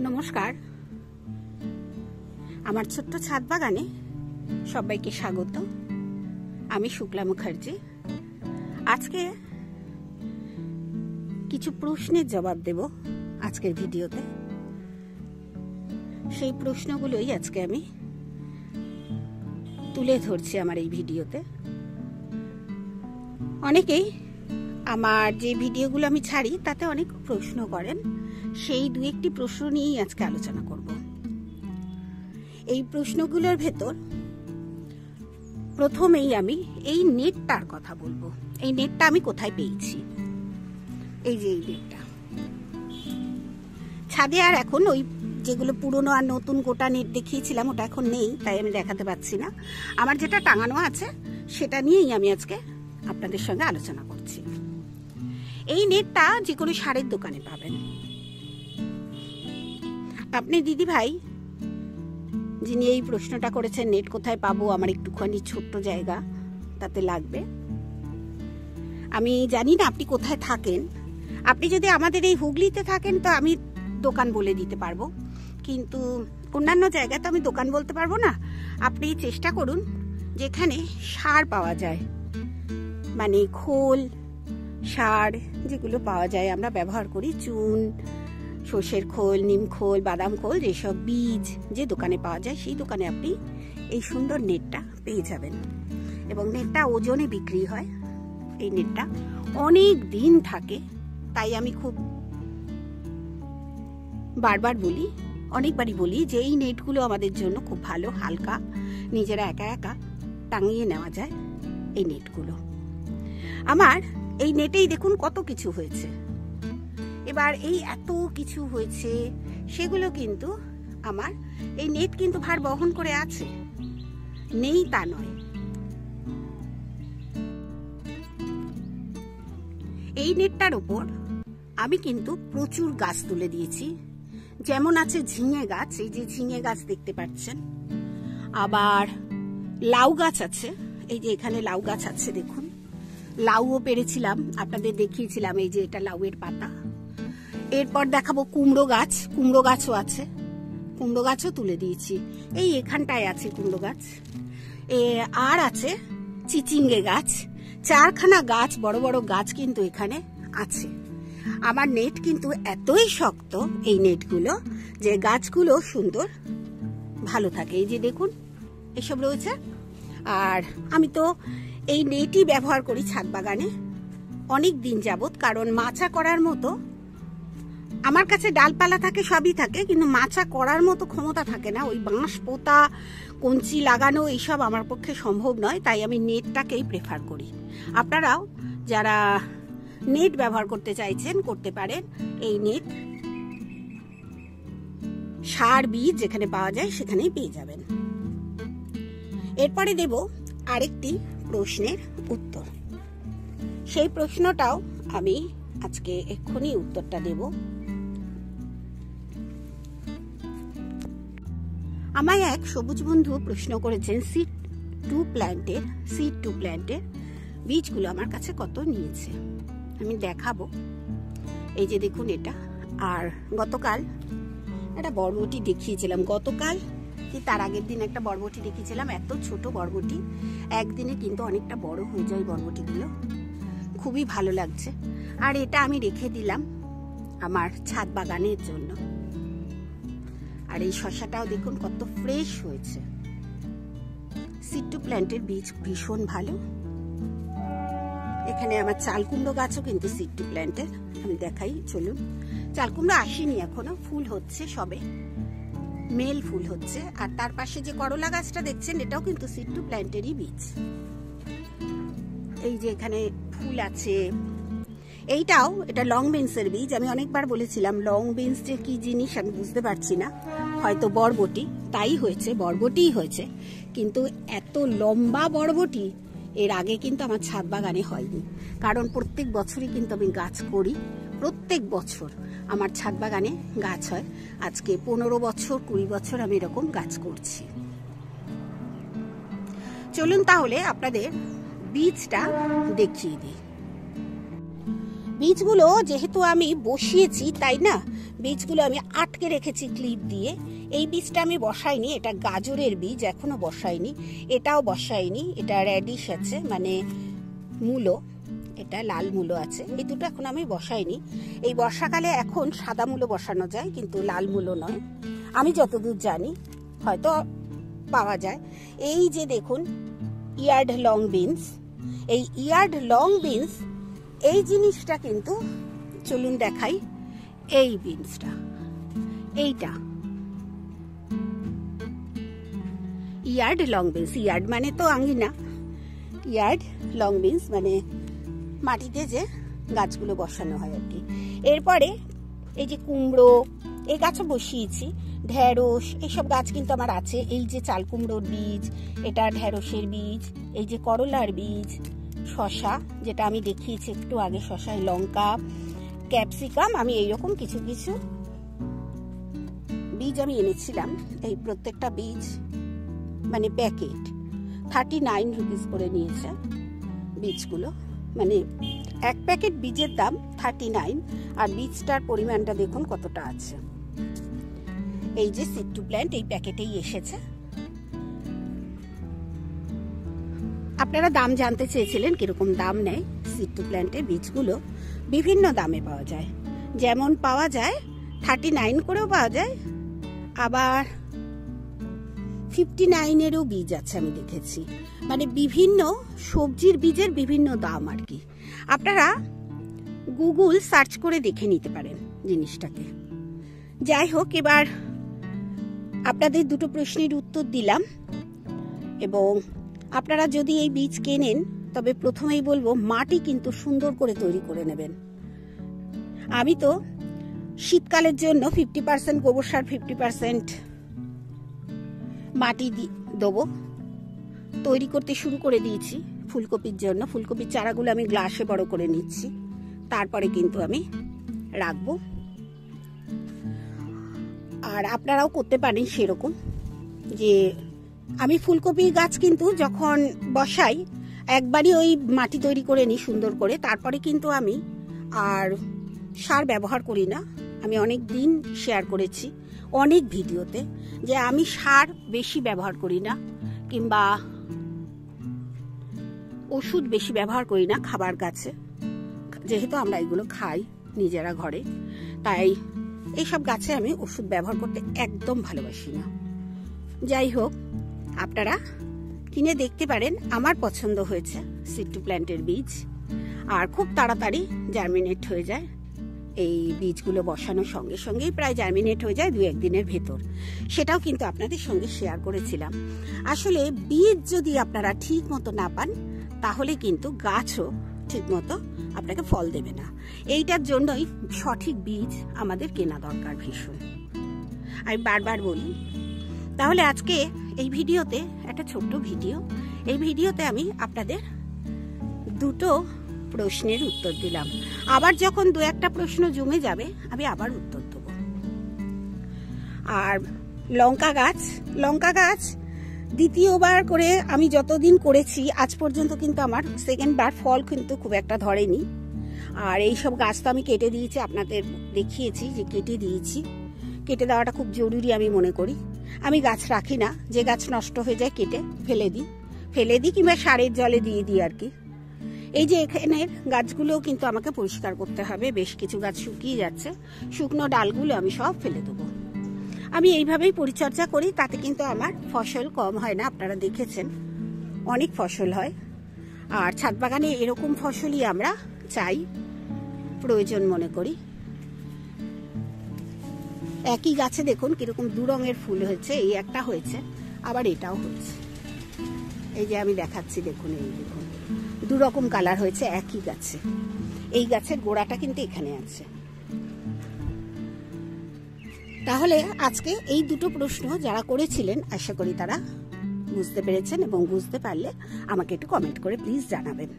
নমস্কার, আমার ছোট্ট ছাদ বাগানে সবাইকে স্বাগত। আমি শুক্লা মুখার্জি। আজকে কিছু প্রশ্নের জবাব দেব আজকের ভিডিওতে। সেই প্রশ্নগুলোই আজকে আমি তুলে ধরছি আমার এই ভিডিওতে। অনেকেই আমার যে ভিডিওগুলো আমি ছাড়ি তাতে অনেক প্রশ্ন করেন, সেই দু একটি প্রশ্ন নিয়েই আজকে আলোচনা করব। এই প্রশ্নগুলোর ভেতর প্রথমেই আমি এই নেটটার কথা বলবো। এই নেটটা আমি কোথায় পেয়েছি? এই যে এই নেটটা ছাদে, আর এখন ওই যেগুলো পুরনো আর নতুন গোটা নেট দেখিয়েছিলাম ওটা এখন নেই, তাই আমি দেখাতে পাচ্ছি না। আমার যেটা টাঙানো আছে সেটা নিয়েই আমি আজকে আপনাদের সঙ্গে আলোচনা করছি। এই নেটটা যে কোনো সারের দোকানে পাবেন। আপনি দিদি ভাই যিনি এই প্রশ্নটা করেছেন, নেট কোথায় পাবো, আমার একটুখানি ছোট্ট জায়গা তাতে লাগবে। আমি জানি না আপনি কোথায় থাকেন। আপনি যদি আমাদের এই হুগলিতে থাকেন তো আমি দোকান বলে দিতে পারবো, কিন্তু অন্যান্য জায়গায় তো আমি দোকান বলতে পারবো না। আপনি চেষ্টা করুন যেখানে সার পাওয়া যায়, মানে খোল সার যেগুলো পাওয়া যায়, আমরা ব্যবহার করি চুন, সর্ষের খোল, নিম খোল, বাদাম খোল, যেসব বীজ যে দোকানে পাওয়া যায় সেই দোকানে আপনি এই সুন্দর নেটটা পেয়ে যাবেন। এবং নেটটা ওজনে বিক্রি হয়। এই নেটটা অনেক দিন থাকে, তাই আমি খুব বারবার বলি, অনেকবারই বলি যে এই নেটগুলো আমাদের জন্য খুব ভালো, হালকা, নিজেরা একা একা টাঙিয়ে নেওয়া যায় এই নেটগুলো। আমার এই নেটেই দেখুন কত কিছু হয়েছে। এবার এই এত কিছু হয়েছে সেগুলো কিন্তু আমার এই নেট কিন্তু ভার বহন করে আছে, নেই তা নয়। এই নেটটার উপর আমি কিন্তু প্রচুর গাছ তুলে দিয়েছি। যেমন আছে ঝিঙে গাছ, এই যে ঝিঙে গাছ দেখতে পাচ্ছেন। আবার লাউ গাছ আছে, এই যে এখানে লাউ গাছ আছে দেখুন। লাউও পেরেছিলাম, আপনাদের দেখিয়েছিলাম, এই যে এটা লাউয়ের পাতা। এরপর দেখাবো কুমড়ো গাছ, কুমড়ো গাছও আছে, কুমড়ো গাছও তুলে দিয়েছি। এই এখানটায় আছে কুমড়ো গাছ। আর আছে চিচিঙ্গে গাছ। চারখানা গাছ, বড় বড় গাছ কিন্তু এখানে আছে। আমার নেট কিন্তু এতই শক্ত এই নেটগুলো যে গাছগুলো সুন্দর ভালো থাকে। এই যে দেখুন এসব রয়েছে। আর আমি তো এই নেটই ব্যবহার করি ছাদ বাগানে অনেক দিন যাবত, কারণ মাচা করার মতো আমার কাছে ডালপালা থাকে, সবই থাকে, কিন্তু মাচা করার মতো ক্ষমতা থাকে না। ওই বাঁশ পোতা, কঞ্চি লাগানো এইসব আমার পক্ষে সম্ভব নয়, তাই আমি নেটটাকেই প্রেফার করি। আপনারাও যারা নেট ব্যবহার করতে চাইছেন করতে পারেন। এই নেট সার বীজ যেখানে পাওয়া যায় সেখানেই পেয়ে যাবেন। এরপরে দেব আরেকটি প্রশ্নের উত্তর। সেই প্রশ্নটাও আমি আজকে এক্ষুনি উত্তরটা দেব। আমায় এক সবুজ বন্ধু প্রশ্ন করেছেন সিড টু প্ল্যান্টের বীজগুলো আমার কাছে কত নিয়েছে। আমি দেখাবো। এই যে দেখুন এটা। আর গতকাল একটা বরবটি দেখিয়েছিলাম, গতকাল কি তার আগের দিন একটা বরবটি দেখিয়েছিলাম। এত ছোট বরবটি, একদিনে কিন্তু অনেকটা বড় হয়ে যায় বরবটিগুলো, খুবই ভালো লাগছে। আর এটা আমি রেখে দিলাম আমার ছাদ বাগানের জন্য। আর এই শসাটাও দেখুন কত ফ্রেশ হয়েছে। সিড টু প্ল্যান্টের বীজ ভীষণ ভালো। এখানে আমার চাল কুমড়ো গাছও কিন্তু সিড টু প্ল্যান্টের, আমি দেখাই চলুন। চাল কুমড়ো আসেনি এখনো, ফুল হচ্ছে সবে, মেল ফুল হচ্ছে। আর তার পাশে যে করলা গাছটা দেখছেন এটাও কিন্তু সিড টু প্ল্যান্টেরই বীজ। এই যে এখানে ফুল আছে, এইটাও, এটা লং বিনসের বীজ। আমি অনেকবার বলেছিলাম লং বিনস যে কি জিনিস আমি বুঝতে পারছি না, হয়তো বরবটি, তাই হয়েছে, বরবটিই হয়েছে। কিন্তু এত লম্বা বরবটি এর আগে কিন্তু আমার ছাদ বাগানে হয়নি, কারণ প্রত্যেক বছরই কিন্তু আমি গাছ করি। প্রত্যেক বছর আমার ছাদ বাগানে গাছ হয়। আজকে 15 বছর 20 বছর আমি এরকম গাছ করছি। চলুন তাহলে আপনাদের বীজটা দেখিয়ে দিই। বীজগুলো যেহেতু আমি বসিয়েছি তাই না, বীজগুলো আমি আটকে রেখেছি ক্লিপ দিয়ে। এই বীজটা আমি বসাইনি, এটা গাজরের বীজ, এখনো বসাইনি। এটাও বসাইনি, এটা র্যাডিশ আছে মানে মূলো, এটা লাল মূলো আছে। এই দুটো এখন আমি বসাইনি। এই বর্ষাকালে এখন সাদা মূলো বসানো যায়, কিন্তু লাল মূলো নয়, আমি যতদূর জানি, হয়তো পাওয়া যায়। এই যে দেখুন ইয়ার্ড লং বিনস, এই ইয়ার্ড লং বিনস এই জিনিসটা কিন্তু চলুন দেখাই। এই বিনসটা, এইটা ইয়ার্ড লং বিনস। ইয়ার্ড মানে তো আঙ্গিনা, ইয়ার্ড লং বিনস মানে মাটিতে যে গাছগুলো বসানো হয় আর কি। এরপরে এই যে কুমড়ো, এই গাছও বসিয়েছি, ঢেঁড়স, এইসব গাছ কিন্তু আমার আছে। এই যে চাল কুমড়োর বীজ, এটা ঢেঁড়সের বীজ, এই যে করলার বীজ, শশা যেটা আমি দেখিয়েছি একটু আগে, শশায় লঙ্কা, ক্যাপসিকাম, আমি এইরকম কিছু কিছু বীজ আমি এনেছিলাম। এই প্রত্যেকটা বীজ মানে প্যাকেট 39 রুপিস করে নিয়েছে বীজগুলো, মানে এক প্যাকেট বীজের দাম 39, আর বীজটার পরিমাণটা দেখুন কতটা আছে। এই যে সিড টু প্ল্যান্ট এই প্যাকেটেই এসেছে। আপনারা দাম জানতে চেয়েছিলেন কিরকম দাম নেয় সিড টু প্ল্যান্টের বীজগুলো। বিভিন্ন দামে পাওয়া যায়, যেমন পাওয়া যায় 39 করেও পাওয়া যায়, আবার 59-এরও বীজ আছে আমি দেখেছি। মানে বিভিন্ন সবজির বীজের বিভিন্ন দাম আর কি। আপনারা গুগল সার্চ করে দেখে নিতে পারেন জিনিসটাকে। যাই হোক, এবার আপনাদের দুটো প্রশ্নের উত্তর দিলাম। এবং আপনারা যদি এই বীজ কেনেন তবে প্রথমেই বলবো মাটি কিন্তু সুন্দর করে তৈরি করে নেবেন। আমি তো শীতকালের জন্য 50% গোবর সার, 50% মাটি দেবো, তৈরি করতে শুরু করে দিয়েছি ফুলকপির জন্য। ফুলকপির চারাগুলো আমি গ্লাসে বড় করে নিচ্ছি, তারপরে কিন্তু আমি রাখবো। আর আপনারাও করতে পারেন সেরকম, যে আমি ফুলকপি গাছ কিন্তু যখন বসাই একবারই ওই মাটি তৈরি করে নিই সুন্দর করে, তারপরে কিন্তু আমি আর সার ব্যবহার করি না। আমি অনেক দিন শেয়ার করেছি অনেক ভিডিওতে যে আমি সার বেশি ব্যবহার করি না, কিংবা ওষুধ বেশি ব্যবহার করি না খাবার গাছে, যেহেতু আমরা এগুলো খাই নিজেরা ঘরে, তাই এইসব গাছে আমি ওষুধ ব্যবহার করতে একদম ভালোবাসি না। যাই হোক, আপনারা কিনে দেখতে পারেন। আমার পছন্দ হয়েছে সিড টু প্ল্যান্টের বীজ, আর খুব তাড়াতাড়ি জার্মিনেট হয়ে যায়। এই বীজগুলো বসানোর সঙ্গে সঙ্গেই প্রায় জার্মিনেট হয়ে যায় 2-1 দিনের ভেতর। সেটাও কিন্তু আপনাদের সঙ্গে শেয়ার করেছিলাম। আসলে বীজ যদি আপনারা ঠিক মতো না পান তাহলে কিন্তু গাছও ঠিক মতো আপনাকে ফল দেবে না। এইটার জন্যই সঠিক বীজ আমাদের কেনা দরকার ভীষণ, আমি বারবার বলি। তাহলে আজকে এই ভিডিওতে একটা ছোট্ট ভিডিও, এই ভিডিওতে আমি আপনাদের দুটো প্রশ্নের উত্তর দিলাম। আবার যখন 2-1টা প্রশ্ন জমে যাবে আমি আবার উত্তর দেব। আর লঙ্কা গাছ দ্বিতীয়বার করে আমি যতদিন করেছি আজ পর্যন্ত কিন্তু আমার সেকেন্ড বার ফল কিন্তু খুব একটা ধরেনি। আর এই সব গাছ তো আমি কেটে দিয়েছি, আপনাদের দেখিয়েছি যে কেটে দিয়েছি। কেটে দেওয়াটা খুব জরুরি আমি মনে করি। আমি গাছ রাখি না, যে গাছ নষ্ট হয়ে যায় কেটে ফেলে দিই কিংবা সারের জলে দিয়ে দিই আর কি। এই যে এখানের গাছগুলোও কিন্তু আমাকে পরিষ্কার করতে হবে, বেশ কিছু গাছ শুকিয়ে যাচ্ছে, শুকনো ডালগুলো আমি সব ফেলে দেবো। আমি এইভাবেই পরিচর্যা করি, তাতে কিন্তু আমার ফসল কম হয় না। আপনারা দেখেছেন অনেক ফসল হয়। আর ছাদ বাগানে এরকম ফসলই আমরা চাই, প্রয়োজন মনে করি। একই গাছে দেখুন কিরকম 2 রঙের ফুল হয়েছে, এই একটা হয়েছে আবার এটাও হয়েছে। এই যে আমি দেখাচ্ছি দেখুন, এই দেখুন 2 রকম কালার হয়েছে একই গাছে। এই গাছের গোড়াটা কিন্তু এখানে আছে। তাহলে আজকে এই দুটো প্রশ্ন যারা করেছিলেন আশা করি তারা বুঝতে পেরেছেন, এবং বুঝতে পারলে আমাকে একটু কমেন্ট করে প্লিজ জানাবেন।